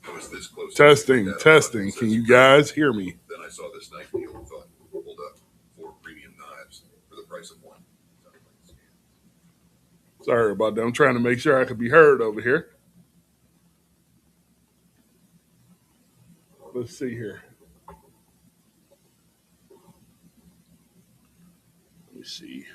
I was this close. Testing, testing. Can you guys hear me? Then I saw this knife deal and thought, hold up, 4 premium knives for the price of one. Sorry about that. I'm trying to make sure I could be heard over here. Let's see here. Let me see.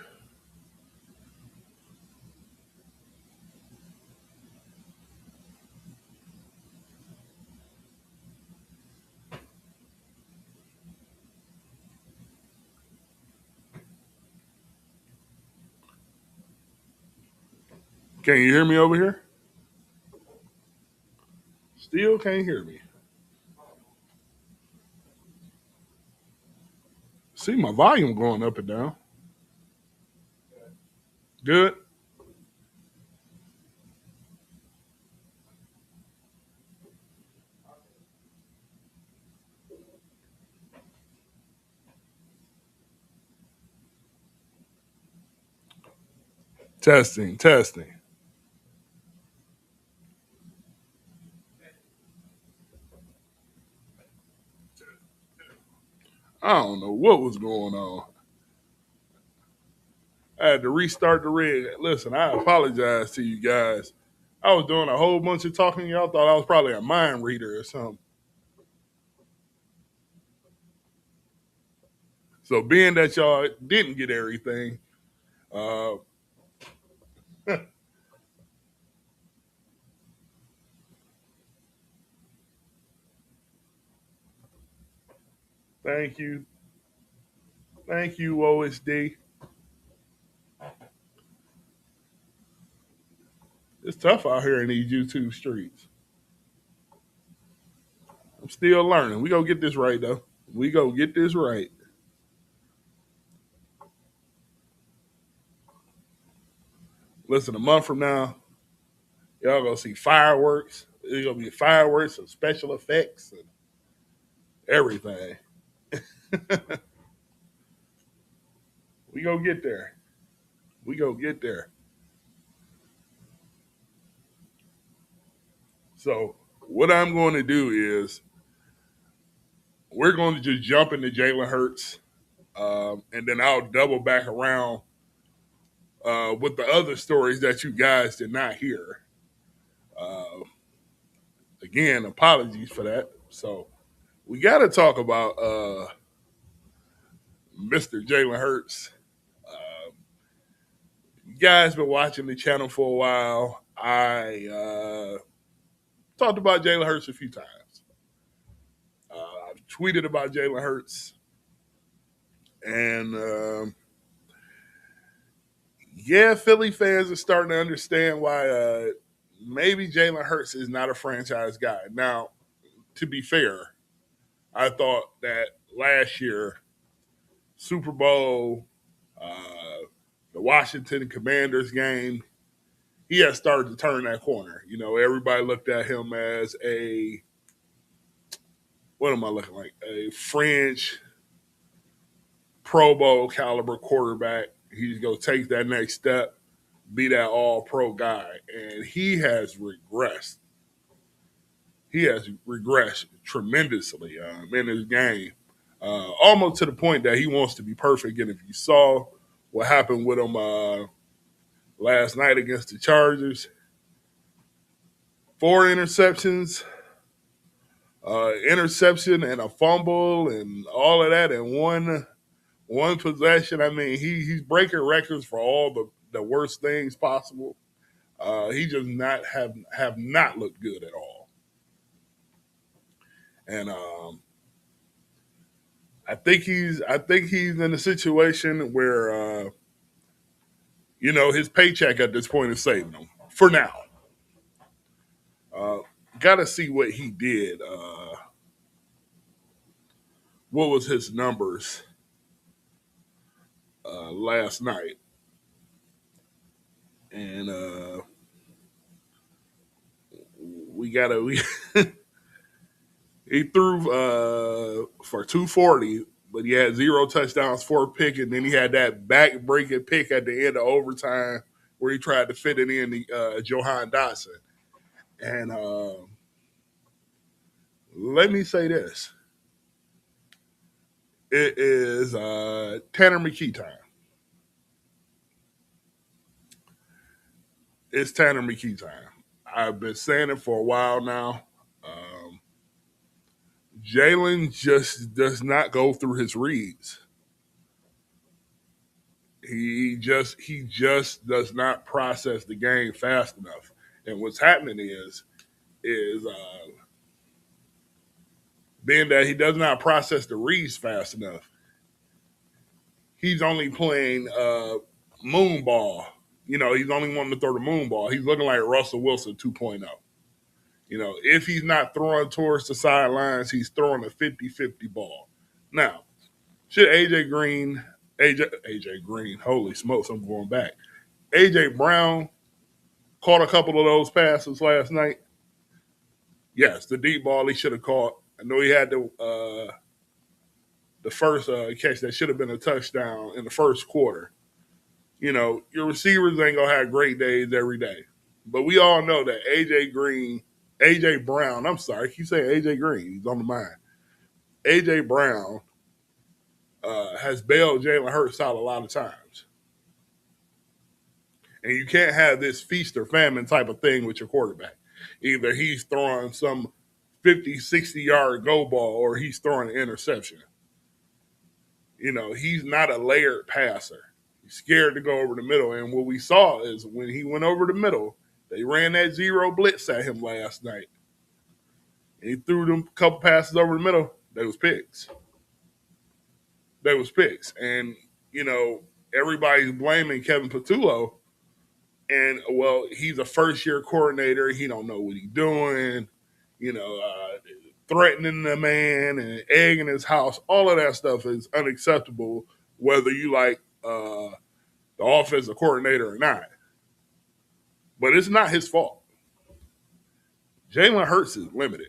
Can you hear me over here? Still can't hear me. See my volume going up and down. Good. Testing, testing. I don't know what was going on. I had to restart the rig. Listen, I apologize to you guys. I was doing a whole bunch of talking. Y'all thought I was probably a mind reader or something. So, being that y'all didn't get everything, uh, thank you. Thank you, OSD. It's tough out here in these YouTube streets. I'm still learning. We gonna get this right though. We gonna get this right. Listen, a month from now, y'all gonna see fireworks. There's gonna be fireworks and special effects and everything. We gonna get there. We gonna get there. So what I'm going to do is we're going to just jump into Jalen Hurts, and then I'll double back around with the other stories that you guys did not hear. Uh, Again, apologies for that. So we got to talk about Mr. Jalen Hurts. Uh, you guys been watching the channel for a while. I talked about Jalen Hurts a few times. I've tweeted about Jalen Hurts, and yeah, Philly fans are starting to understand why maybe Jalen Hurts is not a franchise guy. Now, to be fair, I thought that last year, Super Bowl, the Washington Commanders game, he had started to turn that corner. You know, everybody looked at him as a, what am I looking like? A French Pro Bowl caliber quarterback. He's going to take that next step, be that all pro guy. And he has regressed. He has regressed tremendously in his game, almost to the point that he wants to be perfect. And if you saw what happened with him last night against the Chargers, 4 interceptions, interception and a fumble and all of that in one possession. I mean, he's breaking records for all the worst things possible. He just not have not looked good at all. And I think he's in a situation where his paycheck at this point is saving him for now. Uh, Got to see what he did. What was his numbers last night? And we gotta we he threw for 240, but he had 0 touchdowns, 4 picks, and then he had that back breaking pick at the end of overtime where he tried to fit it in the Johan Dotson. And let me say this. It is Tanner McKee time. It's Tanner McKee time. I've been saying it for a while now. Jalen just does not go through his reads. He just does not process the game fast enough. And what's happening is being that he does not process the reads fast enough. He's only playing moon ball. He's only wanting to throw the moon ball. He's looking like Russell Wilson 2.0. If he's not throwing towards the sidelines, he's throwing a 50-50 ball. Now, should AJ Green, holy smokes, I'm going back. AJ Brown caught a couple of those passes last night. Yes, the deep ball he should have caught. I know he had the first catch that should have been a touchdown in the first quarter. Your receivers ain't gonna have great days every day, but we all know that AJ Brown. I'm sorry, I keep saying AJ Green. He's on the mind. AJ Brown has bailed Jalen Hurts out a lot of times, and you can't have this feast or famine type of thing with your quarterback. Either he's throwing some 50, 60-yard go ball, or he's throwing an interception. He's not a layered passer. He's scared to go over the middle. And what we saw is when he went over the middle, they ran that zero blitz at him last night. And he threw them a couple passes over the middle. They was picks. And, everybody's blaming Kevin Patullo. And, well, he's a first-year coordinator. He don't know what he's doing. Threatening the man and egging his house. All of that stuff is unacceptable, whether you like the offensive coordinator or not. But it's not his fault. Jalen Hurts is limited.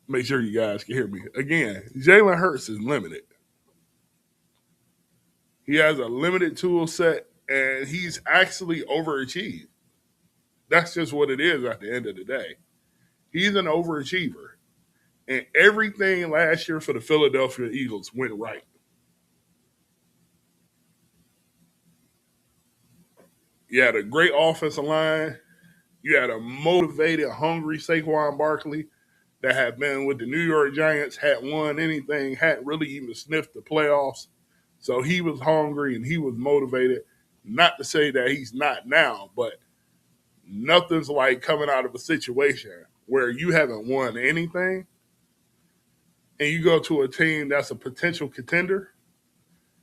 Make sure you guys can hear me. Again, Jalen Hurts is limited. He has a limited tool set, and he's actually overachieved. That's just what it is at the end of the day. He's an overachiever. And everything last year for the Philadelphia Eagles went right. You had a great offensive line. You had a motivated, hungry Saquon Barkley that had been with the New York Giants, hadn't won anything, hadn't really even sniffed the playoffs. So he was hungry and he was motivated. Not to say that he's not now, but nothing's like coming out of a situation where you haven't won anything and you go to a team that's a potential contender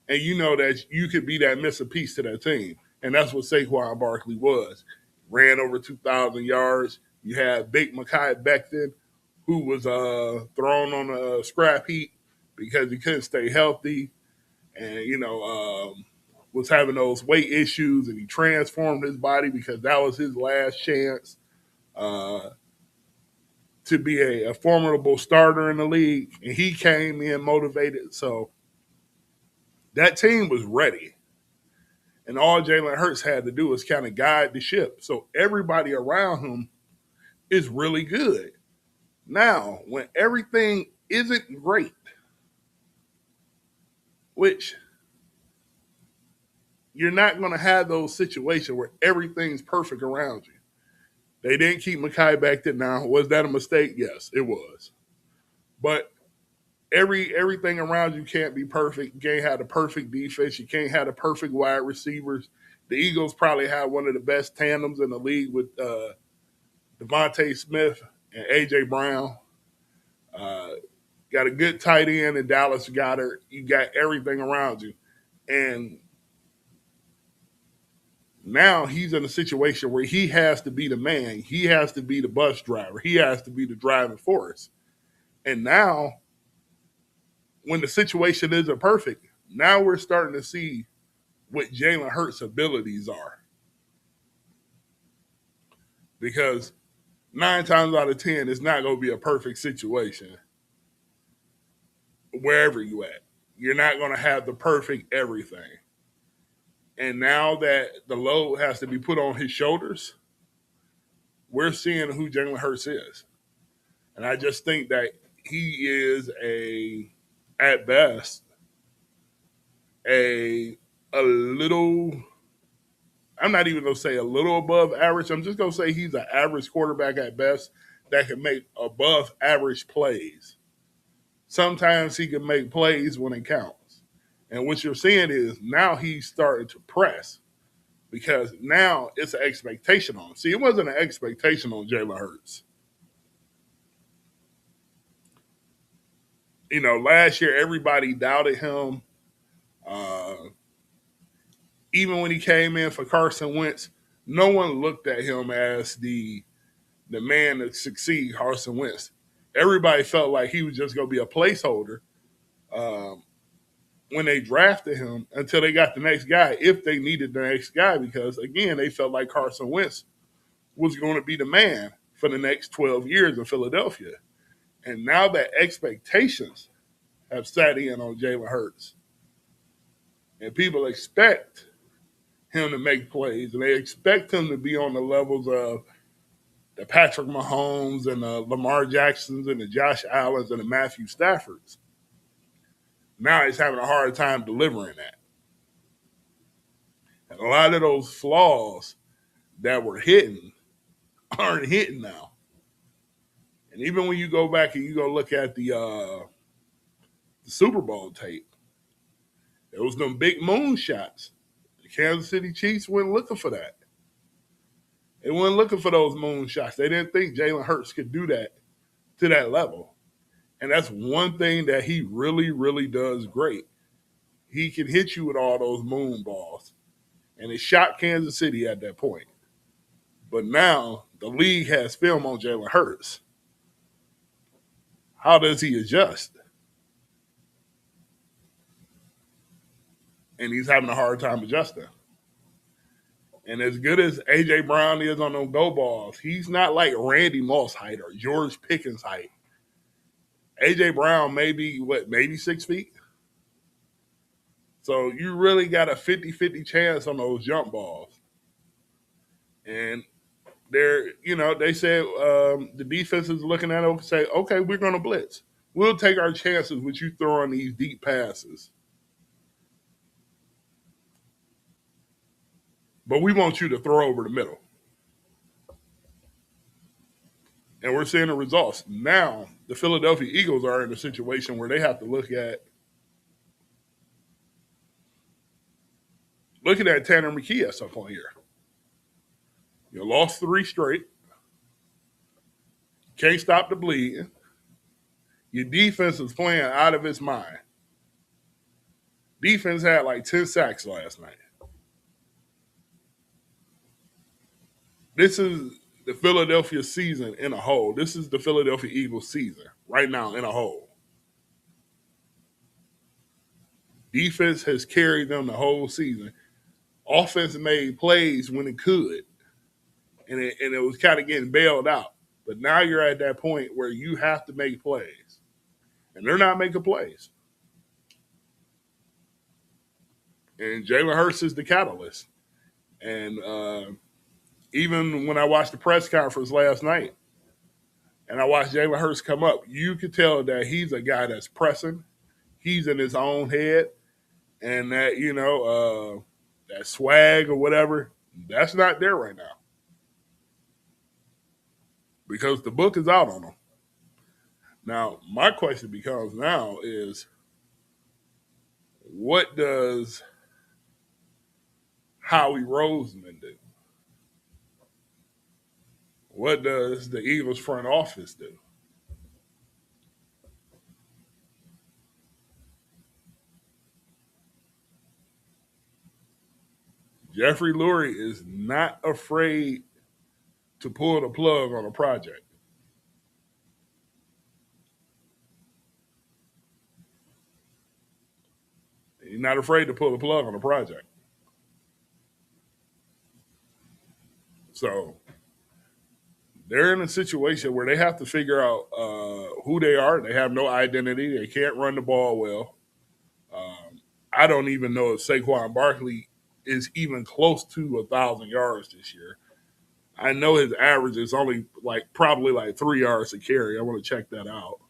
and you know that you could be that missing piece to that team. And that's what Saquon Barkley was. Ran over 2,000 yards. You had Big Mekhi Becton, who was thrown on a scrap heap because he couldn't stay healthy and, was having those weight issues, and he transformed his body because that was his last chance to be a formidable starter in the league. And he came in motivated. So that team was ready. And all Jalen Hurts had to do was kind of guide the ship. So everybody around him is really good. Now, when everything isn't great, which you're not going to have those situations where everything's perfect around you. They didn't keep Mekhi back then. Now, was that a mistake? Yes, it was. But everything around you can't be perfect. You can't have the perfect defense. You can't have the perfect wide receivers. The Eagles probably have one of the best tandems in the league with Devontae Smith and A.J. Brown. Got a good tight end in Dallas Goedert. You got everything around you. And now he's in a situation where he has to be the man. He has to be the bus driver. He has to be the driving force. And now, when the situation isn't perfect, now we're starting to see what Jalen Hurts' abilities are. Because 9 times out of 10, it's not going to be a perfect situation wherever you at. You're not going to have the perfect everything. And now that the load has to be put on his shoulders, we're seeing who Jalen Hurts is. And I just think that he is at best, a little. I'm not even gonna say a little above average. I'm just gonna say he's an average quarterback at best that can make above average plays. Sometimes he can make plays when it counts. And what you're seeing is now he's starting to press because now it's an expectation on him. See, it wasn't an expectation on Jalen Hurts. Last year everybody doubted him. Uh, Even when he came in for Carson Wentz, no one looked at him as the man to succeed Carson Wentz. Everybody felt like he was just going to be a placeholder um, when they drafted him until they got the next guy, if they needed the next guy, because, again, they felt like Carson Wentz was going to be the man for the next 12 years in Philadelphia. And now that expectations have sat in on Jalen Hurts, and people expect him to make plays, and they expect him to be on the levels of the Patrick Mahomes and the Lamar Jacksons and the Josh Allens and the Matthew Staffords. Now he's having a hard time delivering that. And a lot of those flaws that were hitting aren't hitting now. And even when you go back and you go look at the Super Bowl tape, there was them big moon shots. The Kansas City Chiefs weren't looking for that. They weren't looking for those moon shots. They didn't think Jalen Hurts could do that to that level. And that's one thing that he really, really does great. He can hit you with all those moon balls. And it shot Kansas City at that point. But now the league has film on Jalen Hurts. How does he adjust? And he's having a hard time adjusting. And as good as A.J. Brown is on those go balls, he's not like Randy Moss height or George Pickens height. A.J. Brown maybe 6 feet? So you really got a 50-50 chance on those jump balls. And they said the defense is looking at it and say, okay, we're going to blitz. We'll take our chances with you throwing these deep passes. But we want you to throw over the middle. And we're seeing the results. Now, the Philadelphia Eagles are in a situation where they have to look at Tanner McKee at some point here. You lost 3 straight. Can't stop the bleeding. Your defense is playing out of its mind. Defense had like 10 sacks last night. This is the Philadelphia season in a whole. This is the Philadelphia Eagles season right now in a whole. Defense has carried them the whole season. Offense made plays when it could, and it was kind of getting bailed out. But now you're at that point where you have to make plays, and they're not making plays. And Jalen Hurts is the catalyst. And even when I watched the press conference last night, and I watched Jalen Hurts come up, you could tell that he's a guy that's pressing. He's in his own head, and that that swag or whatever, that's not there right now because the book is out on him. Now, my question becomes now is, what does Howie Roseman do? What does the Eagles front office do? Jeffrey Lurie is not afraid to pull the plug on a project. He's not afraid to pull the plug on a project. So they're in a situation where they have to figure out who they are. They have no identity. They can't run the ball well. I don't even know if Saquon Barkley is even close to 1,000 yards this year. I know his average is only like probably like 3 yards a carry. I want to check that out.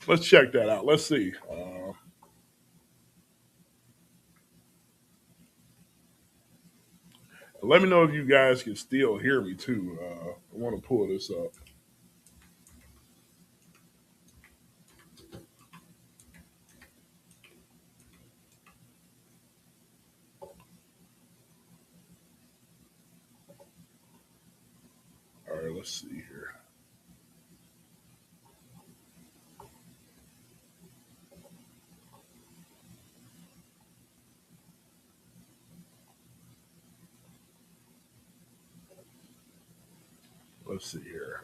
Let's check that out. Let's see. Let me know if you guys can still hear me too. I want to pull this up. All right, let's see here. Let's see here.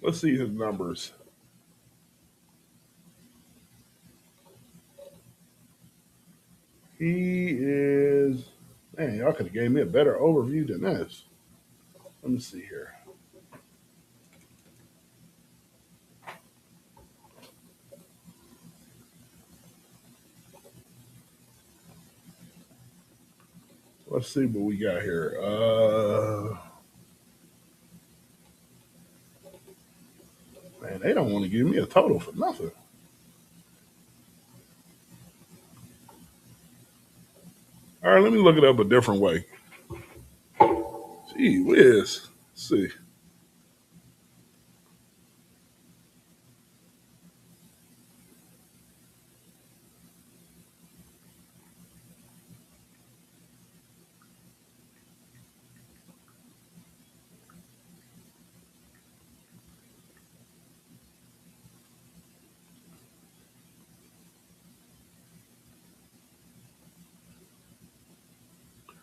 Let's see his numbers. He is. Man, y'all could have gave me a better overview than this. Let me see here. Let's see what we got here. Man, they don't want to give me a total for nothing. All right, let me look it up a different way. Gee whiz. Let's see.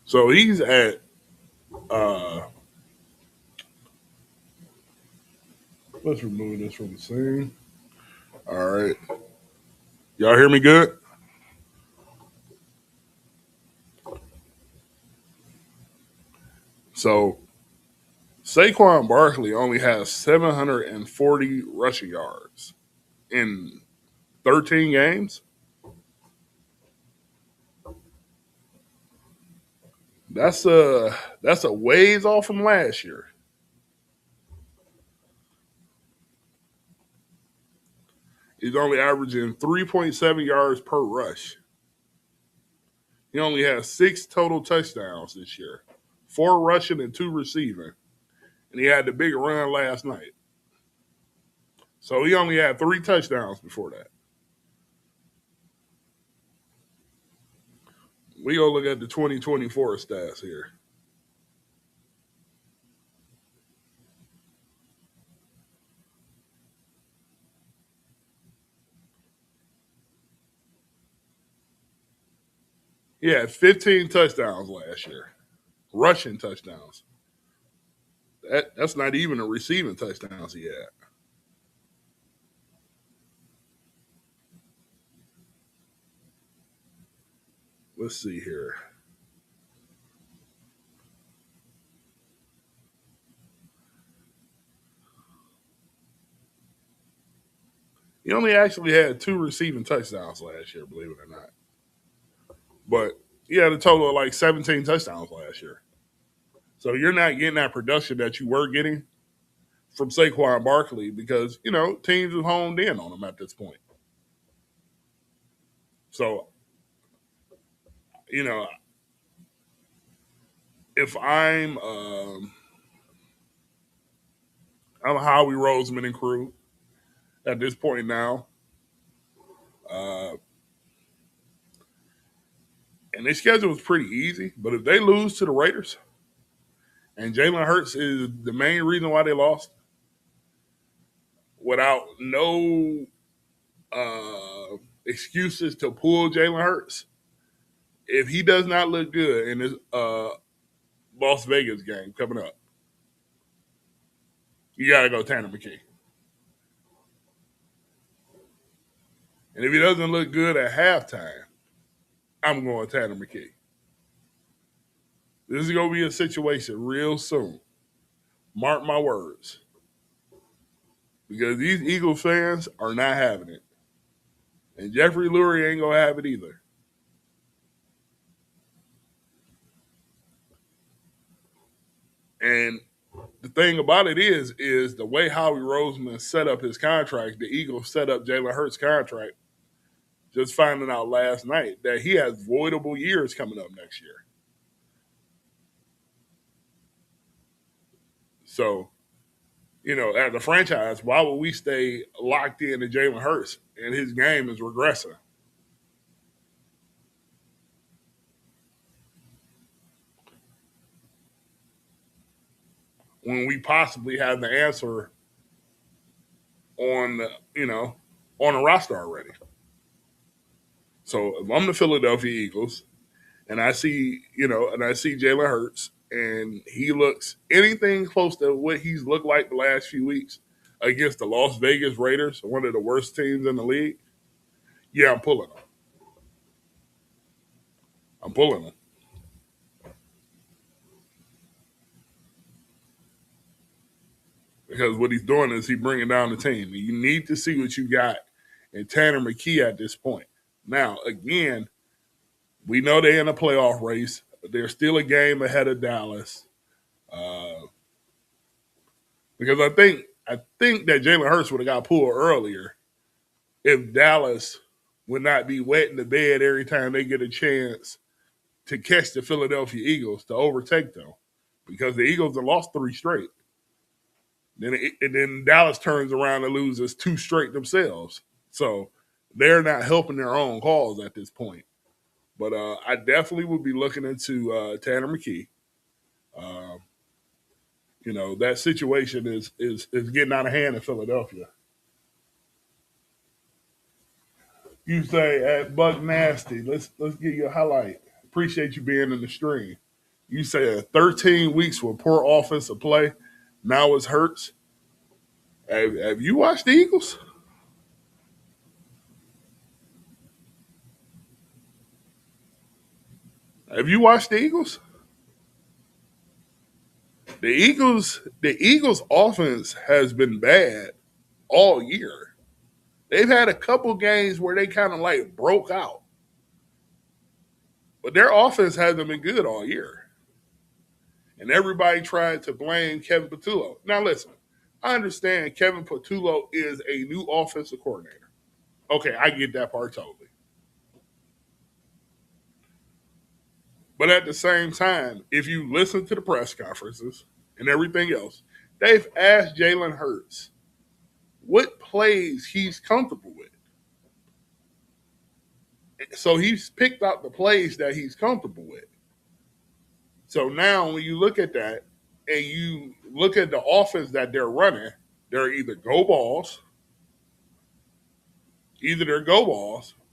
So he's at. Let's remove this from the scene. All right. Y'all hear me good? So Saquon Barkley only has 740 rushing yards in 13 games. That's a ways off from last year. He's only averaging 3.7 yards per rush. He only has 6 total touchdowns this year, 4 rushing and 2 receiving. And he had the big run last night. So he only had 3 touchdowns before that. We gonna look at the 2024 stats here. He had 15 touchdowns last year, rushing touchdowns. That's not even the receiving touchdowns he had. Let's see here. He only actually had 2 receiving touchdowns last year, believe it or not. But he had a total of like 17 touchdowns last year. So you're not getting that production that you were getting from Saquon Barkley because, teams have honed in on him at this point. So, you know, if I'm Howie Roseman and crew at this point now, uh, and their schedule is pretty easy. But if they lose to the Raiders, and Jalen Hurts is the main reason why they lost, without no excuses to pull Jalen Hurts, if he does not look good in this Las Vegas game coming up, you got to go Tanner McKee. And if he doesn't look good at halftime, I'm going Tanner McKee. This is going to be a situation real soon. Mark my words. Because these Eagles fans are not having it. And Jeffrey Lurie ain't going to have it either. And the thing about it is the way Howie Roseman set up his contract, the Eagles set up Jalen Hurts' contract, just finding out last night that he has voidable years coming up next year. So, as a franchise, why would we stay locked in to Jalen Hurts and his game is regressing? When we possibly have the answer on on the roster already. So if I'm the Philadelphia Eagles and I see Jalen Hurts and he looks anything close to what he's looked like the last few weeks against the Las Vegas Raiders, one of the worst teams in the league, yeah, I'm pulling him. I'm pulling him. Because what he's doing is he's bringing down the team. You need to see what you got in Tanner McKee at this point. Now, again, we know they're in a playoff race. They're still a game ahead of Dallas. Because I think that Jalen Hurts would have got pulled earlier if Dallas would not be wetting the bed every time they get a chance to catch the Philadelphia Eagles to overtake them. Because the Eagles have lost 3 straight. Then Dallas turns around and loses 2 straight themselves. So they're not helping their own cause at this point. But I definitely would be looking into Tanner McKee. That situation is getting out of hand in Philadelphia. You say at Buck Nasty, let's give you a highlight. Appreciate you being in the stream. You say 13 weeks with poor offensive play. Now it hurts. Have you watched the Eagles? Have you watched the Eagles? The Eagles offense has been bad all year. They've had a couple games where they kind of like broke out. But their offense hasn't been good all year. And everybody tried to blame Kevin Patullo. Now listen, I understand Kevin Patullo is a new offensive coordinator. Okay, I get that part totally. But at the same time, if you listen to the press conferences and everything else, they've asked Jalen Hurts what plays he's comfortable with. So he's picked out the plays that he's comfortable with. So now when you look at that and you look at the offense that they're running, they're either go balls,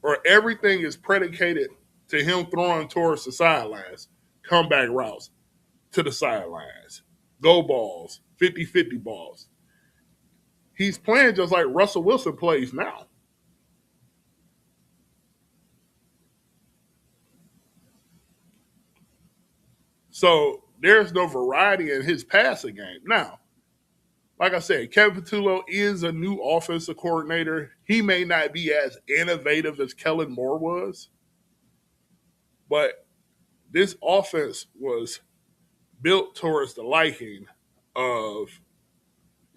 or everything is predicated to him throwing towards the sidelines, comeback routes to the sidelines, go balls, 50-50 balls. He's playing just like Russell Wilson plays now. So there's no variety in his passing game. Now, like I said, Kevin Patullo is a new offensive coordinator. He may not be as innovative as Kellen Moore was, but this offense was built towards the liking of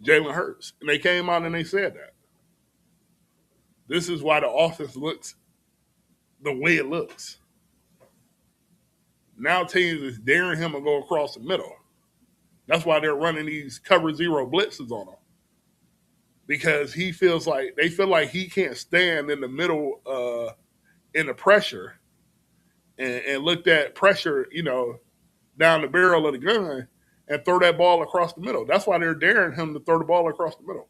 Jalen Hurts. And they came out and they said that. This is why the offense looks the way it looks. Now teams is daring him to go across the middle. That's why they're running these cover zero blitzes on him. Because they feel like he can't stand in the middle in the pressure and look that pressure, down the barrel of the gun and throw that ball across the middle. That's why they're daring him to throw the ball across the middle.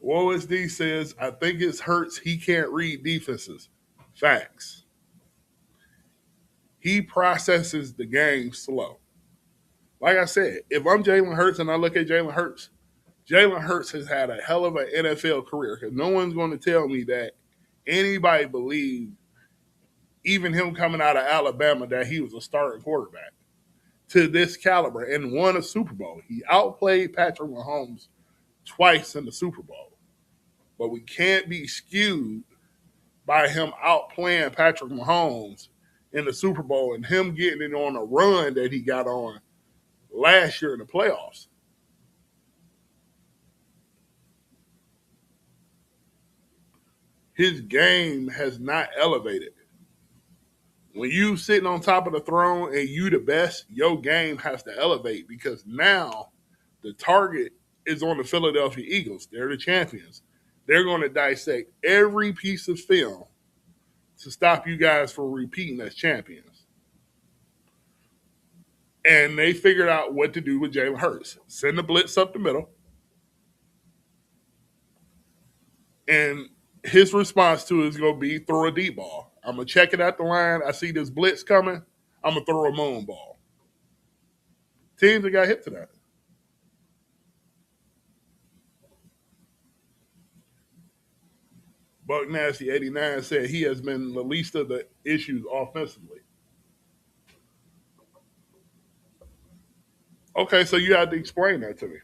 OSD says, I think it hurts he can't read defenses. Facts. He processes the game slow. Like I said, if I'm Jalen Hurts and I look at Jalen Hurts has had a hell of an NFL career because no one's going to tell me that anybody believe, even him coming out of Alabama, that he was a starting quarterback to this caliber and won a Super Bowl. He outplayed Patrick Mahomes twice in the Super Bowl. But we can't be skewed by him outplaying Patrick Mahomes in the Super Bowl and him getting it on a run that he got on last year in the playoffs. His game has not elevated. When you sitting on top of the throne and you the best, your game has to elevate because now the target is on the Philadelphia Eagles. They're the champions. They're going to dissect every piece of film to stop you guys from repeating as champions. And they figured out what to do with Jalen Hurts. Send the blitz up the middle. And his response to it is going to be throw a deep ball. I'm going to check it at the line. I see this blitz coming. I'm going to throw a moon ball. Teams that got hit to that. Buck Nasty 89 said he has been the least of the issues offensively. Okay, so you have to explain that to me.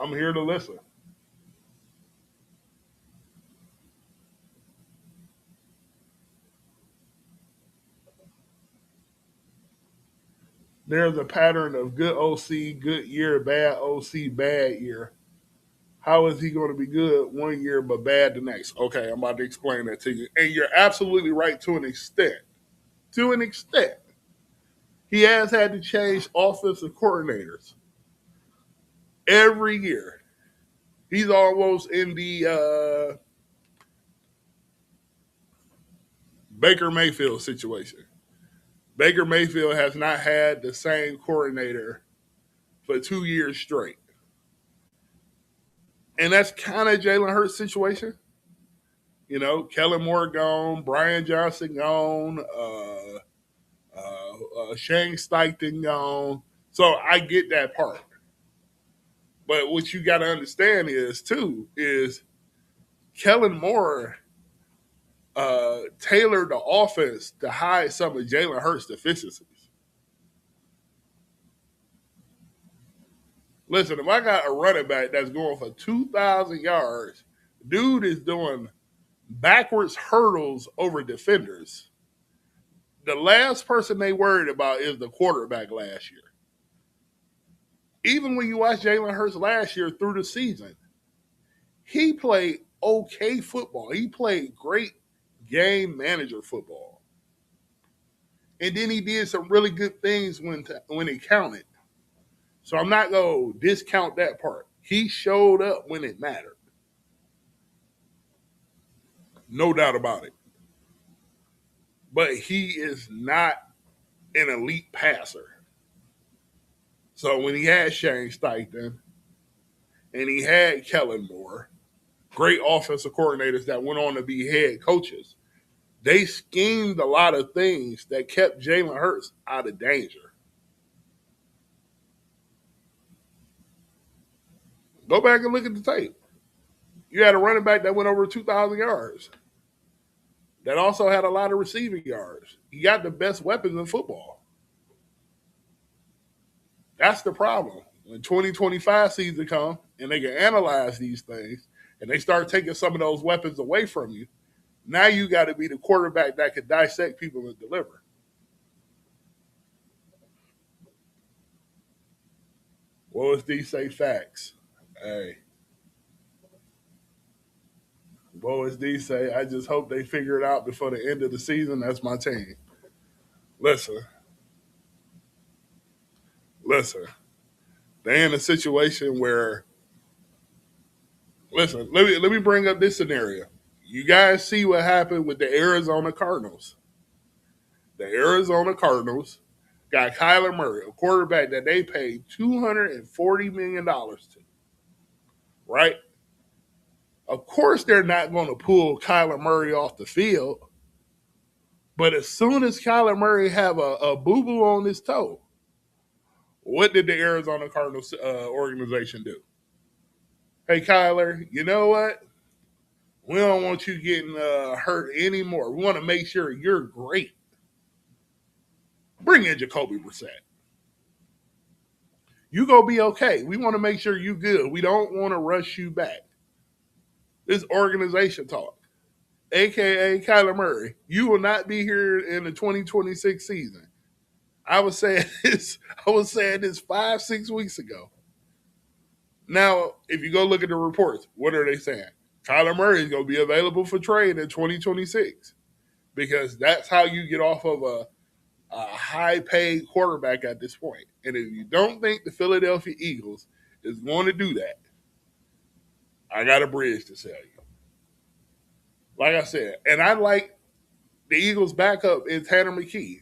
I'm here to listen. There's a pattern of good OC, good year, bad OC, bad year. How is he going to be good one year but bad the next? Okay, I'm about to explain that to you. And you're absolutely right to an extent. To an extent. He has had to change offensive coordinators every year. He's almost in the Baker Mayfield situation. Baker Mayfield has not had the same coordinator for 2 years straight. And that's kind of Jalen Hurts' situation. You know, Kellen Moore gone, Brian Johnson gone, Shane Steichen gone. So I get that part. But what you got to understand is, too, is Kellen Moore tailored the offense to hide some of Jalen Hurts' deficiencies. Listen, if I got a running back that's going for 2,000 yards, dude is doing backwards hurdles over defenders. The last person they worried about is the quarterback last year. Even when you watch Jalen Hurts last year through the season, he played okay football. He played great game manager football. And then he did some really good things when it counted. So I'm not going to discount that part. He showed up when it mattered. No doubt about it. But he is not an elite passer. So when he had Shane Steichen and he had Kellen Moore, great offensive coordinators that went on to be head coaches, they schemed a lot of things that kept Jalen Hurts out of danger. Go back and look at the tape. You had a running back that went over 2,000 yards. That also had a lot of receiving yards. You got the best weapons in football. That's the problem. When 2025 season comes and they can analyze these things and they start taking some of those weapons away from you, now you got to be the quarterback that can dissect people and deliver. What was D say? Facts. Hey. What was D say? I just hope they figure it out before the end of the season. That's my team. Listen. Listen. They're in a situation where, listen, let me bring up this scenario. You guys see what happened with the Arizona Cardinals. The Arizona Cardinals got Kyler Murray, a quarterback that they paid $240 million to, right? Of course, they're not going to pull Kyler Murray off the field, but as soon as Kyler Murray have a boo-boo on his toe, what did the Arizona Cardinals organization do? Hey, Kyler, you know what? We don't want you getting hurt anymore. We want to make sure you're great. Bring in Jacoby Brissett. You go be okay. We want to make sure you good. We don't want to rush you back. This organization talk, aka Kyler Murray. You will not be here in the 2026 season. I was saying this. I was saying this 5-6 weeks ago. Now, if you go look at the reports, what are they saying? Kyler Murray is going to be available for trade in 2026 because that's how you get off of a high-paid quarterback at this point. And if you don't think the Philadelphia Eagles is going to do that, I got a bridge to sell you. Like I said, and I like the Eagles' backup is Tanner McKee.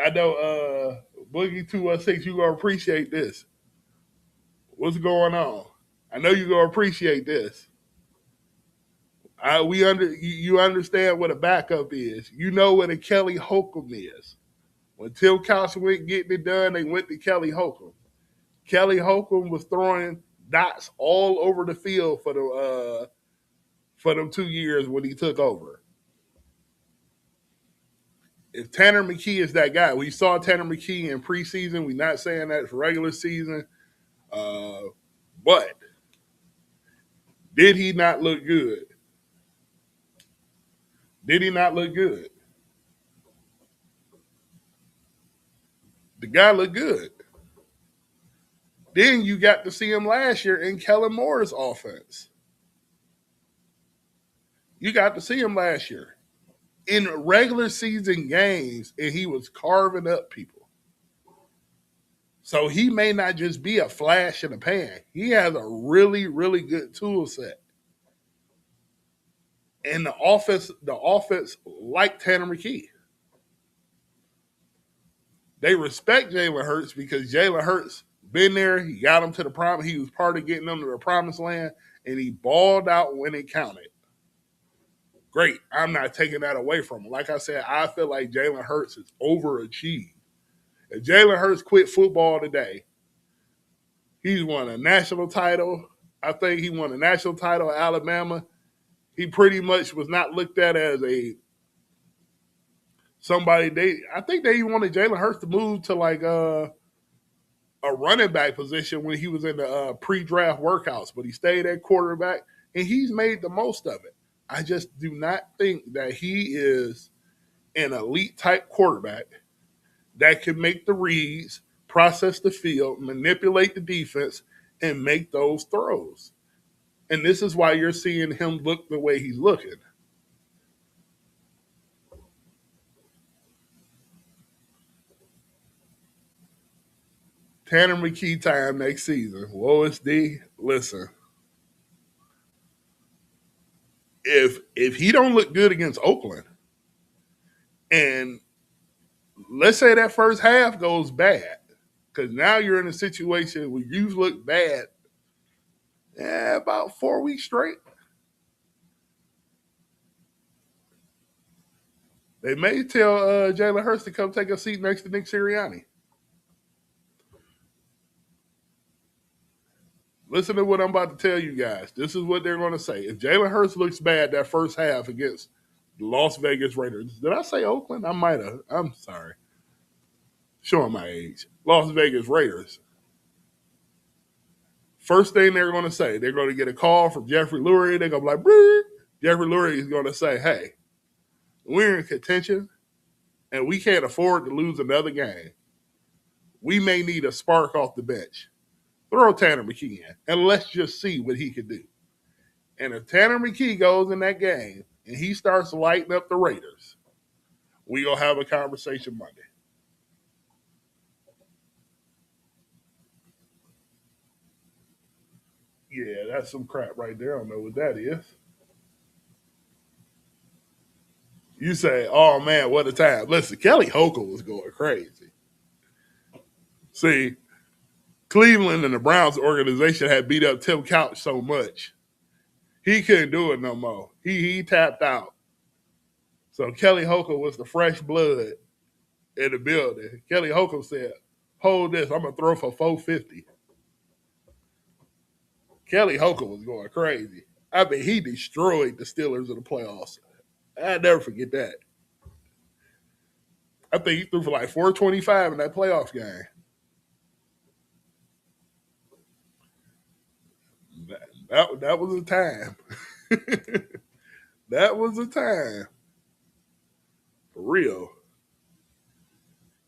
I know Boogie 216, you're going to appreciate this. What's going on? I know you're going to appreciate this. You understand what a backup is. You know what a Kelly Holcomb is. When Tim Couch went getting it done, they went to Kelly Holcomb. Kelly Holcomb was throwing dots all over the field for them 2 years when he took over. If Tanner McKee is that guy, we saw Tanner McKee in preseason. We're not saying that for regular season, but did he not look good? Did he not look good? The guy looked good. Then you got to see him last year in Kellen Moore's offense. You got to see him last year in regular season games, and he was carving up people. So he may not just be a flash in the pan. He has a really, really good tool set. And the offense like Tanner McKee. They respect Jalen Hurts because Jalen Hurts been there. He got them to the promise. He was part of getting them to the promised land, and he balled out when it counted. Great. I'm not taking that away from him. Like I said, I feel like Jalen Hurts is overachieved. If Jalen Hurts quit football today, he's won a national title. I think he won a national title at Alabama. He pretty much was not looked at as somebody. I think they wanted Jalen Hurts to move to like a running back position when he was in the pre-draft workouts, but he stayed at quarterback, and he's made the most of it. I just do not think that he is an elite-type quarterback that can make the reads, process the field, manipulate the defense, and make those throws. And this is why you're seeing him look the way he's looking. Tanner McKee time next season. Lois D, listen. If he don't look good against Oakland, and let's say that first half goes bad, because now you're in a situation where you've looked bad about 4 weeks straight. They may tell Jalen Hurts to come take a seat next to Nick Sirianni. Listen to what I'm about to tell you guys. This is what they're going to say. If Jalen Hurts looks bad that first half against the Las Vegas Raiders, did I say Oakland? I might have. I'm sorry. Showing my age. Las Vegas Raiders. First thing they're going to say, they're going to get a call from Jeffrey Lurie. They're going to be like, Brr. Jeffrey Lurie is going to say, hey, we're in contention and we can't afford to lose another game. We may need a spark off the bench. Throw Tanner McKee in, and let's just see what he can do. And if Tanner McKee goes in that game and he starts lighting up the Raiders, we're going to have a conversation Monday. Yeah, that's some crap right there. I don't know what that is. You say, oh, man, what a time. Listen, Kelly Holcomb was going crazy. See, Cleveland and the Browns organization had beat up Tim Couch so much. He couldn't do it no more. He tapped out. So Kelly Holcomb was the fresh blood in the building. Kelly Holcomb said, hold this, I'm going to throw for 450. Kelly Holcomb was going crazy. I mean, he destroyed the Steelers in the playoffs. I'll never forget that. I think he threw for like 425 in that playoff game. That was a time. That was a time. For real.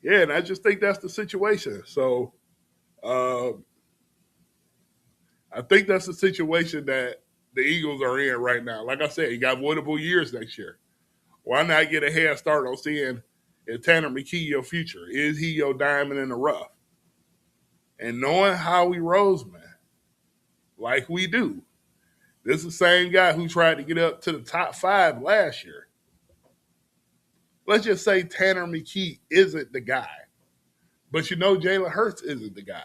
Yeah, and I just think that's the situation. So uh, I think that's the situation that the Eagles are in right now. Like I said, you got winnable years next year. Why not get a head start on seeing if Tanner McKee your future? Is he your diamond in the rough? And knowing Howie Roseman, like we do, this is the same guy who tried to get up to the top 5 last year. Let's just say Tanner McKee isn't the guy. But you know Jalen Hurts isn't the guy.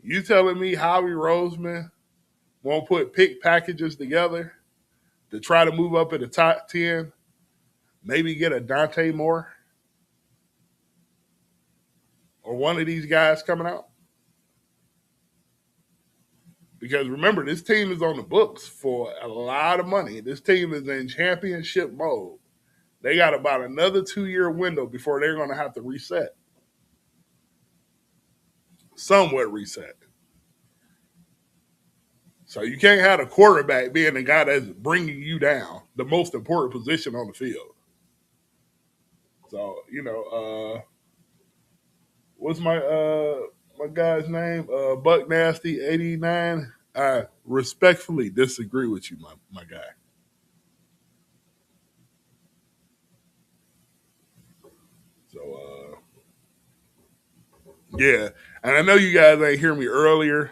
You telling me Howie Roseman won't put pick packages together to try to move up in the top 10, maybe get a Dante Moore or one of these guys coming out? Because remember, this team is on the books for a lot of money. This team is in championship mode. They got about another 2-year window before they're going to have to reset. Somewhat reset. So you can't have a quarterback being the guy that's bringing you down, the most important position on the field. So, what's my guy's name? Buck Nasty 89. I respectfully disagree with you, my guy. So yeah. And I know you guys ain't hear me earlier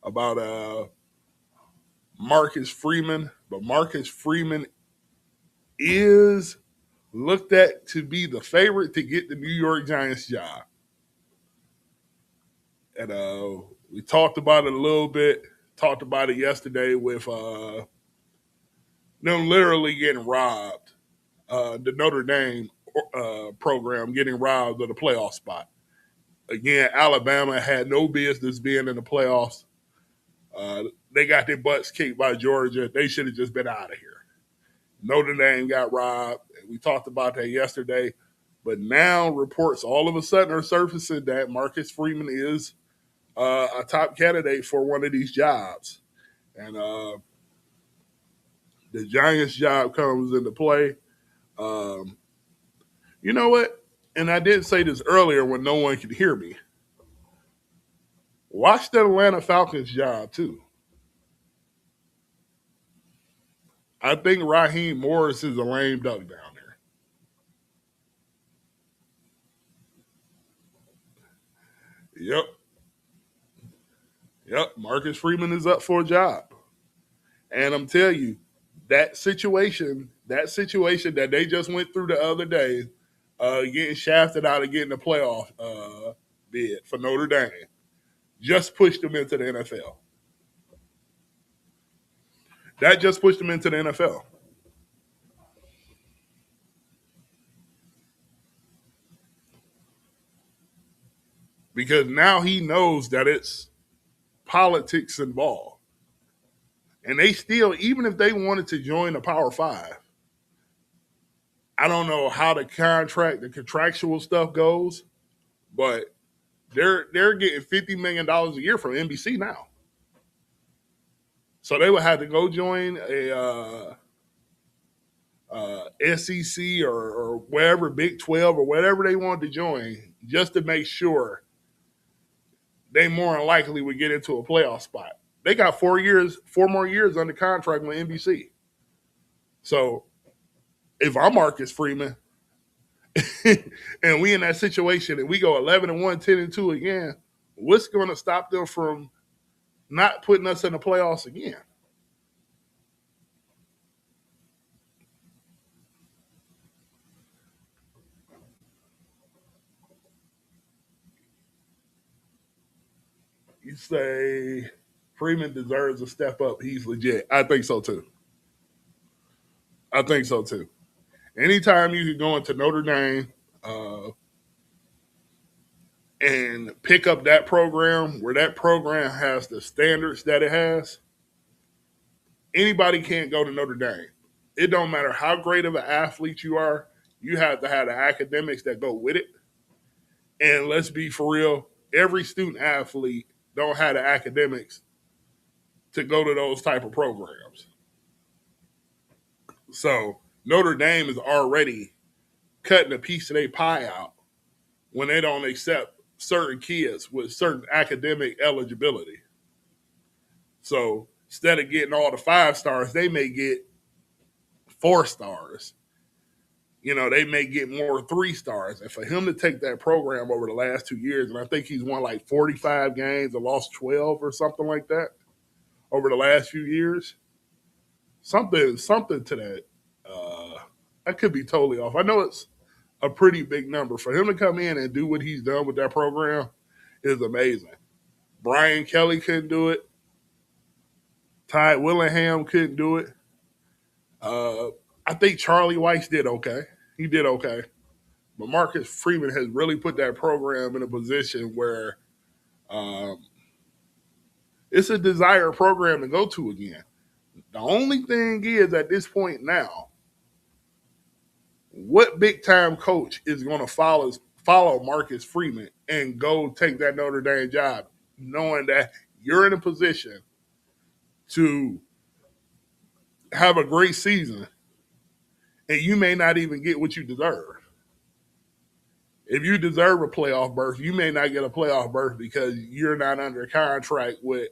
about Marcus Freeman, but Marcus Freeman is looked at to be the favorite to get the New York Giants job. And we talked about it a little bit. Talked about it yesterday with them literally getting robbed. The Notre Dame program getting robbed of the playoff spot. Again, Alabama had no business being in the playoffs. They got their butts kicked by Georgia. They should have just been out of here. Notre Dame got robbed. We talked about that yesterday. But now reports all of a sudden are surfacing that Marcus Freeman is a top candidate for one of these jobs. And the Giants job comes into play. Um, you know what? And I did say this earlier when no one could hear me. Watch the Atlanta Falcons job too. I think Raheem Morris is a lame duck down there. Yep. Yep. Marcus Freeman is up for a job. And I'm telling you, that situation that they just went through the other day, getting shafted out of getting a playoff bid for Notre Dame, just pushed them into the NFL. That just pushed them into the NFL. Because now he knows that it's politics involved. And they still, even if they wanted to join the Power Five, I don't know how the contractual stuff goes, but they're getting $50 million a year from NBC now. So they would have to go join a SEC or wherever, Big 12 or whatever they wanted to join, just to make sure they more than likely would get into a playoff spot. They got 4 years, 4 more years under contract with NBC. So if I'm Marcus Freeman and we in that situation and we go 11-1, 10-2 again, what's going to stop them from not putting us in the playoffs again? You say Freeman deserves a step up. He's legit. I think so too. I think so too. Anytime you can go into Notre Dame and pick up that program where that program has the standards that it has, Anybody can't go to Notre Dame. It don't matter how great of an athlete you are. You have to have the academics that go with it. And let's be for real, every student athlete don't have the academics to go to those type of programs. So Notre Dame is already cutting a piece of their pie out when they don't accept certain kids with certain academic eligibility. So instead of getting all the 5 stars, they may get 4 stars. They may get more 3 stars. And for him to take that program over the last 2 years, and I think he's won like 45 games and lost 12 or something like that over the last few years, something to that. I could be totally off. I know it's a pretty big number. For him to come in and do what he's done with that program is amazing. Brian Kelly couldn't do it. Ty Willingham couldn't do it. Uh, I think Charlie Weiss did okay. He did okay. But Marcus Freeman has really put that program in a position where um, it's a desired program to go to again. The only thing is, at this point now, what big time coach is going to follow Marcus Freeman and go take that Notre Dame job, knowing that you're in a position to have a great season and you may not even get what you deserve. If you deserve a playoff berth, you may not get a playoff berth because you're not under contract with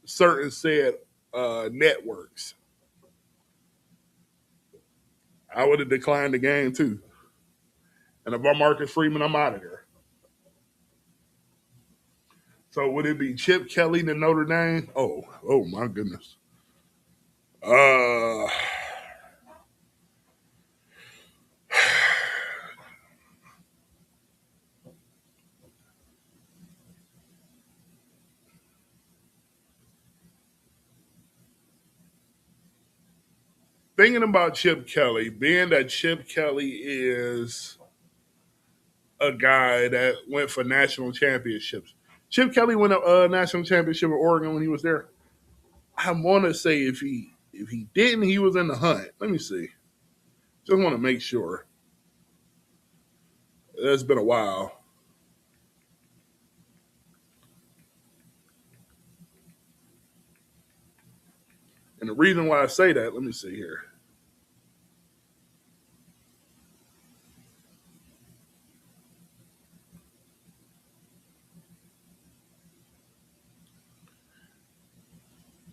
certain said networks. I would have declined the game too. And if I'm Marcus Freeman, I'm out of there. So would it be Chip Kelly to Notre Dame? Oh my goodness. Uh, Thinking about Chip Kelly, being that Chip Kelly is a guy that went for national championships. Chip Kelly won a national championship in Oregon when he was there. I want to say if he didn't, he was in the hunt. Let me see. Just want to make sure. It's been a while. And the reason why I say that, let me see here.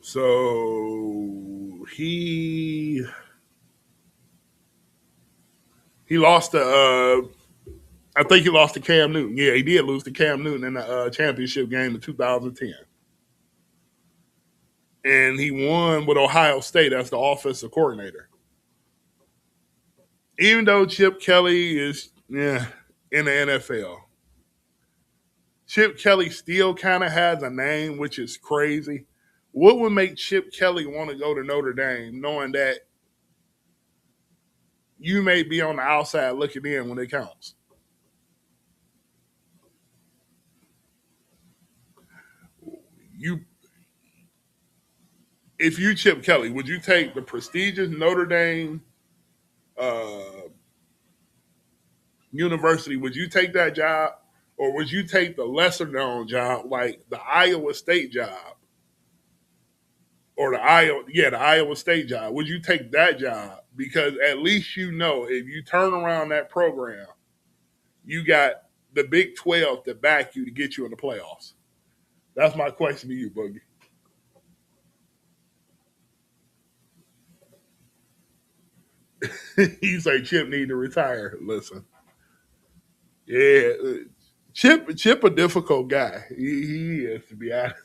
So he lost to I think he lost to Cam Newton. Yeah, he did lose to Cam Newton in the championship game in 2010. And he won with Ohio State as the offensive coordinator. Even though Chip Kelly is in the NFL, Chip Kelly still kind of has a name, which is crazy. What would make Chip Kelly want to go to Notre Dame, knowing that you may be on the outside looking in when it counts? You, if you Chip Kelly, would you take the prestigious Notre Dame uh, university? Would you take that job, or would you take the lesser known job like the Iowa State job, or the Iowa State job? Would you take that job because at least you know if you turn around that program, you got the Big 12 to back you to get you in the playoffs? That's my question to you, Boogie. You say Chip need to retire. Listen, yeah, Chip a difficult guy. He is, to be honest.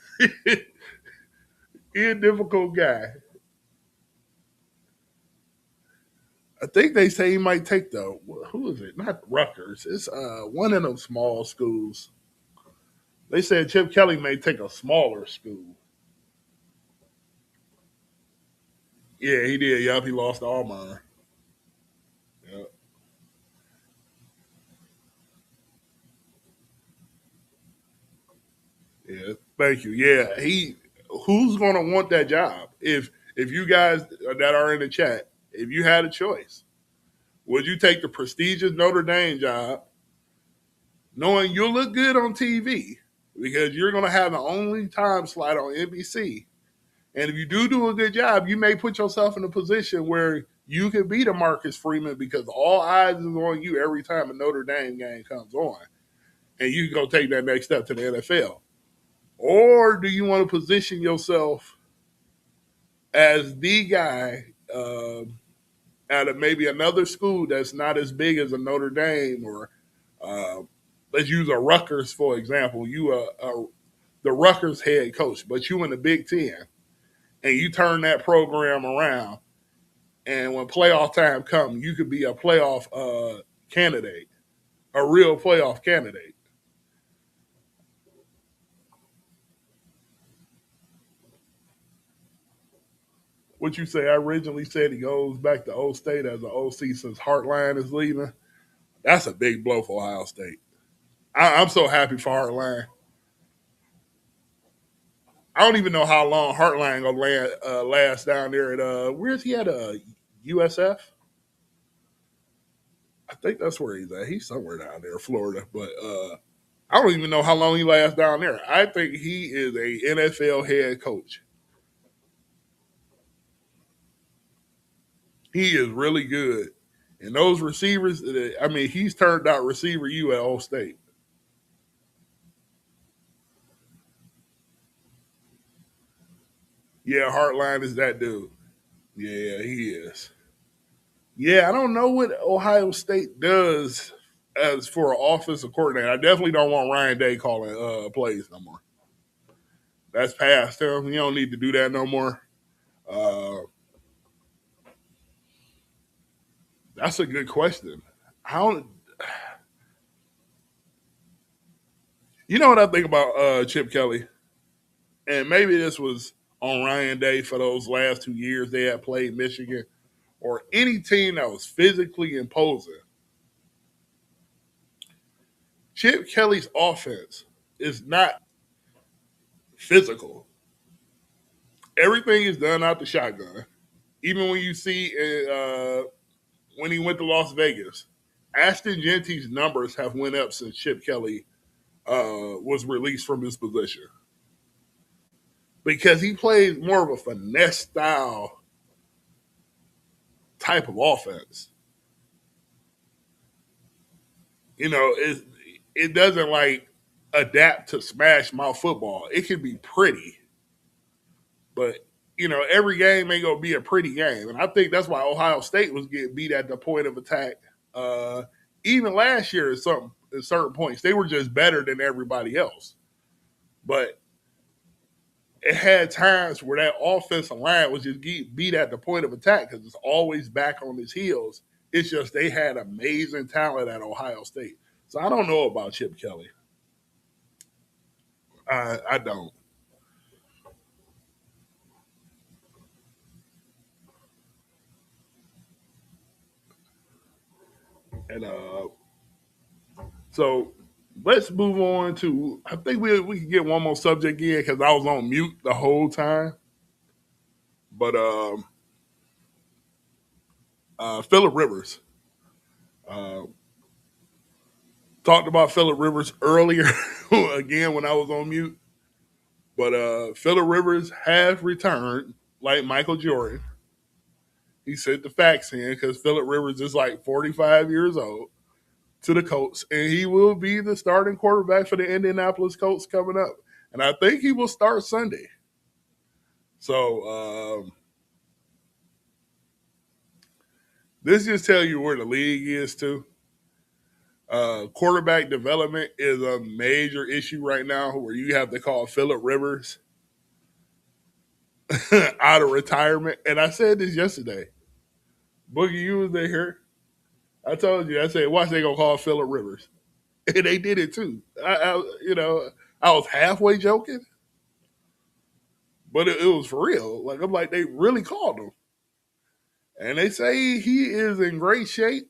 He a difficult guy. I think they say he might take the who is it? Not Rutgers. It's one of them small schools. They said Chip Kelly may take a smaller school. Yeah, he did. Yup, he lost to Auburn. Yep. Yeah, thank you. Yeah, he. Who's gonna want that job? If if you guys that are in the chat, if you had a choice, would you take the prestigious Notre Dame job, knowing you'll look good on TV because you're going to have the only time slot on NBC? And if you do a good job, you may put yourself in a position where you can beat a Marcus Freeman because all eyes is on you every time a Notre Dame game comes on. And you can go take that next step to the NFL. Or do you want to position yourself as the guy at maybe another school that's not as big as a Notre Dame, or uh, let's use a Rutgers, for example. You are the Rutgers head coach, but you in the Big Ten, and you turn that program around. And when playoff time comes, you could be a playoff candidate, a real playoff candidate. What you say? I originally said he goes back to Old State as an OC since Hartline is leaving. That's a big blow for Ohio State. I'm so happy for Hartline. I don't even know how long Hartline gonna last down there at where's he at USF? I think that's where he's at. He's somewhere down there, Florida. But I don't even know how long he lasts down there. I think he is a NFL head coach. He is really good. And those receivers, I mean, he's turned out receiver you at Old State. Yeah, Hartline is that dude. Yeah, he is. Yeah, I don't know what Ohio State does as for an offensive coordinator. I definitely don't want Ryan Day calling plays no more. That's past him. You don't need to do that no more. Uh, that's a good question. How you know what I think about Chip Kelly, and maybe this was on Ryan Day for those last 2 years they had played Michigan or any team that was physically imposing. Chip Kelly's offense is not physical. Everything is done out the shotgun. Even when you see when he went to Las Vegas, Ashton Genty's numbers have went up since Chip Kelly was released from his position because he plays more of a finesse style type of offense. It doesn't like adapt to smash mouth football. It can be pretty, but every game ain't gonna be a pretty game, and I think that's why Ohio State was getting beat at the point of attack. Uh, Even last year, at certain points, they were just better than everybody else. But it had times where that offensive line was just getting beat at the point of attack because it's always back on its heels. It's just they had amazing talent at Ohio State. So I don't know about Chip Kelly. I don't. And so let's move on to. I think we can get one more subject in because I was on mute the whole time. But Phillip Rivers. Uh, Talked about Phillip Rivers earlier again when I was on mute. But Phillip Rivers has returned like Michael Jordan. He said the facts in because Phillip Rivers is like 45 years old to the Colts, and he will be the starting quarterback for the Indianapolis Colts coming up. And I think he will start Sunday. So this just tell you where the league is too. Quarterback development is a major issue right now where you have to call Phillip Rivers out of retirement. And I said this yesterday. Boogie, you was there. I told you, I said, watch they gonna call Phillip Rivers. And they did it too. I was halfway joking, but it was for real. Like I'm like, they really called him. And they say he is in great shape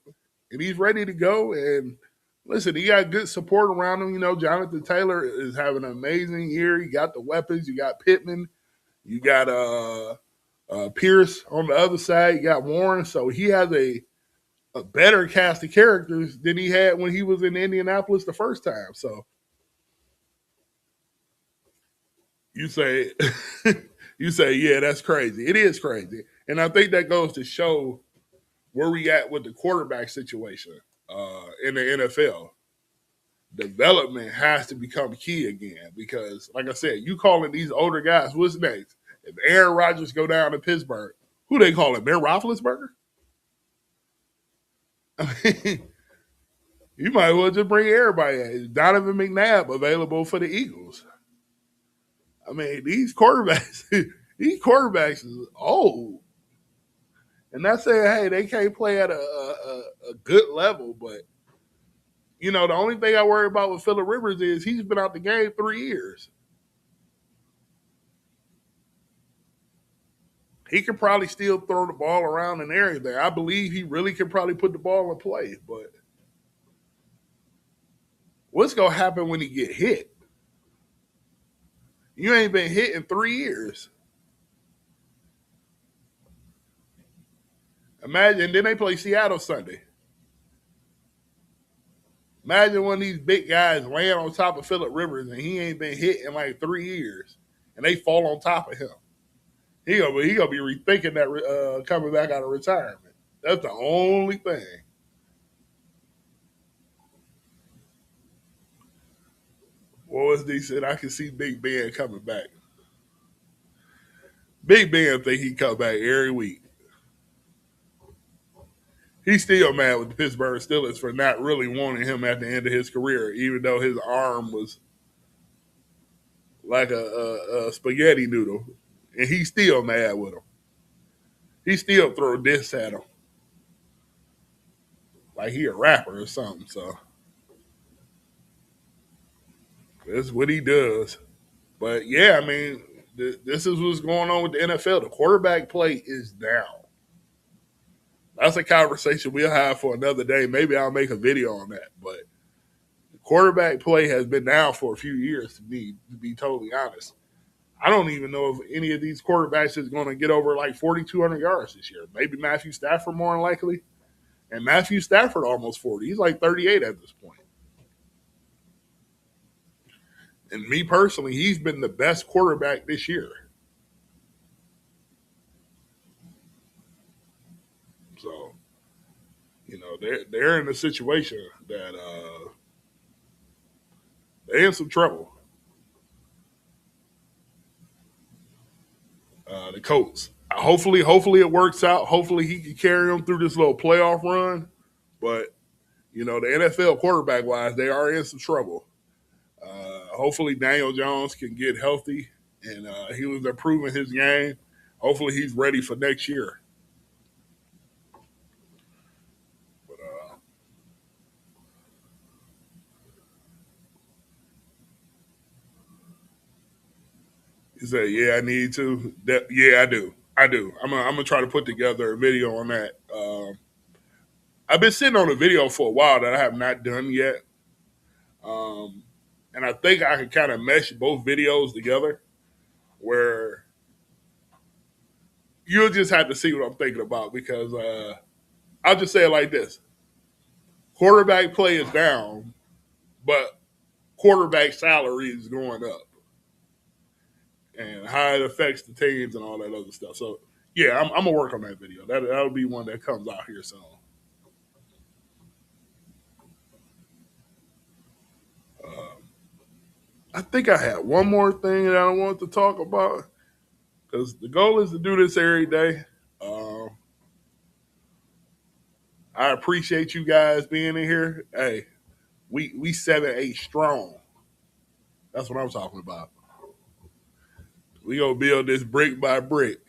and he's ready to go. And listen, he got good support around him. Jonathan Taylor is having an amazing year. You got the weapons. You got Pittman. You got Pierce on the other side, you got Warren, so he has a better cast of characters than he had when he was in Indianapolis the first time. So you say, you say, yeah, that's crazy. It is crazy, and I think that goes to show where we at with the quarterback situation in the NFL. Development has to become key again because, like I said, you calling these older guys, what's next? If Aaron Rodgers go down to Pittsburgh, who they call it? Ben Roethlisberger? I mean, you might as well just bring everybody. Is Donovan McNabb available for the Eagles? I mean, these quarterbacks, these quarterbacks is old. And not saying, hey, they can't play at a good level, but you know, the only thing I worry about with Phillip Rivers is he's been out the game 3 years. He can probably still throw the ball around and everything. I believe he really can probably put the ball in play, but what's gonna happen when he get hit? You ain't been hit in 3 years. Imagine, then they play Seattle Sunday. Imagine one of these big guys laying on top of Phillip Rivers and he ain't been hit in like 3 years, and they fall on top of him. He gonna be rethinking that coming back out of retirement. That's the only thing. What was they said? I can see Big Ben coming back. Big Ben think he come back every week. He's still mad with the Pittsburgh Steelers for not really wanting him at the end of his career, even though his arm was like a spaghetti noodle, and he's still mad with him. He still throw diss at him like he a rapper or something. So that's what he does. But yeah, I mean, this is what's going on with the NFL. The quarterback play is down. That's a conversation we'll have for another day. Maybe I'll make a video on that. But the quarterback play has been down for a few years to be totally honest. I don't even know if any of these quarterbacks is going to get over like 4,200 yards this year. Maybe Matthew Stafford more than likely. And Matthew Stafford almost 40. He's like 38 at this point. And me personally, he's been the best quarterback this year. So, you know, they're in a situation that they're in some trouble. The Colts. Hopefully it works out. Hopefully he can carry them through this little playoff run. But you know, the NFL quarterback wise, they are in some trouble. Hopefully Daniel Jones can get healthy and he was improving his game. Hopefully he's ready for next year. But he said, "Yeah, I need to. Yeah, I do. I do. I'm gonna try to put together a video on that. I've been sitting on a video for a while that I have not done yet, um, and I think I can kind of mesh both videos together. Where you'll just have to see what I'm thinking about because I'll just say it like this: quarterback play is down, but quarterback salary is going up, and how it affects the teams and all that other stuff. So yeah, I'm gonna work on that video. That'll be one that comes out here soon. I think I had one more thing that I want to talk about because the goal is to do this every day. Um, I appreciate you guys being in here. Hey, we 7-8 strong. That's what I'm talking about. We gonna build this brick by brick.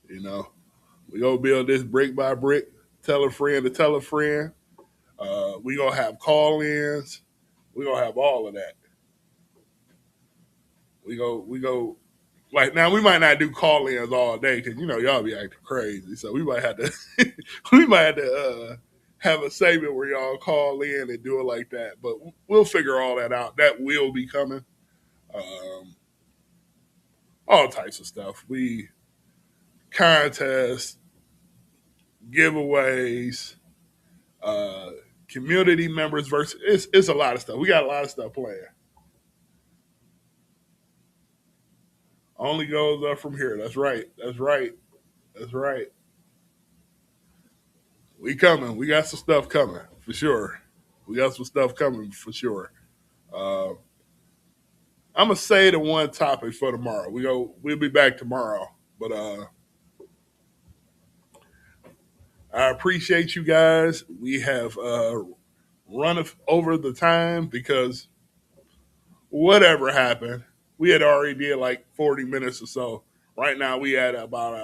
You know, we gonna build this brick by brick. Tell a friend to tell a friend. We gonna have call-ins. We gonna have all of that. We go like now we might not do call-ins all day because you know y'all be acting crazy. So we might have to we might have to have a segment where y'all call in and do it like that. But we'll figure all that out. That will be coming. Um, all types of stuff. We contests, giveaways, uh, community members versus it's a lot of stuff. We got a lot of stuff playing. Only goes up from here. That's right. That's right. That's right. We coming. We got some stuff coming for sure. We got some stuff coming for sure. Uh, I'm gonna say the one topic for tomorrow. We'll be back tomorrow. But I appreciate you guys. We have run over the time because whatever happened, we had already did like 40 minutes or so. Right now we had about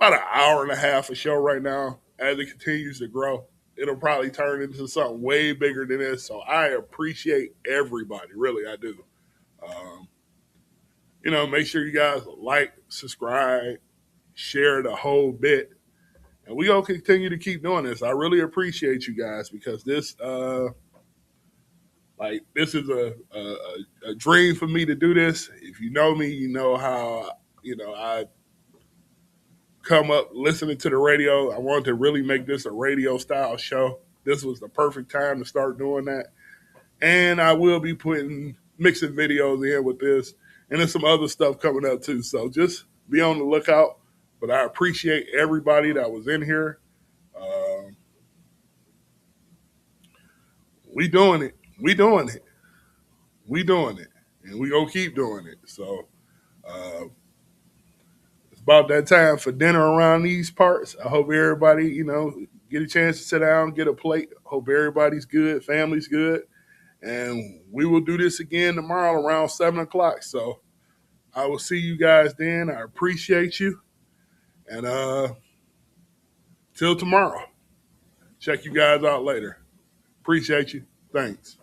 an hour and a half of show right now. As it continues to grow, it'll probably turn into something way bigger than this. So I appreciate everybody, really, I do. Um, make sure you guys like, subscribe, share the whole bit, and we gonna continue to keep doing this. I really appreciate you guys because this is a dream for me to do this. If you know me, you know how I come up listening to the radio. I wanted to really make this a radio style show. This was the perfect time to start doing that. And I will be mixing videos in with this. And there's some other stuff coming up too. So just be on the lookout. But I appreciate everybody that was in here. Um, we doing it. We doing it. We doing it. And we gonna keep doing it. So uh, it's about that time for dinner around these parts. I hope everybody, get a chance to sit down, get a plate. Hope everybody's good, family's good. And we will do this again tomorrow around 7 o'clock. So I will see you guys then. I appreciate you. And till tomorrow. Check you guys out later. Appreciate you. Thanks.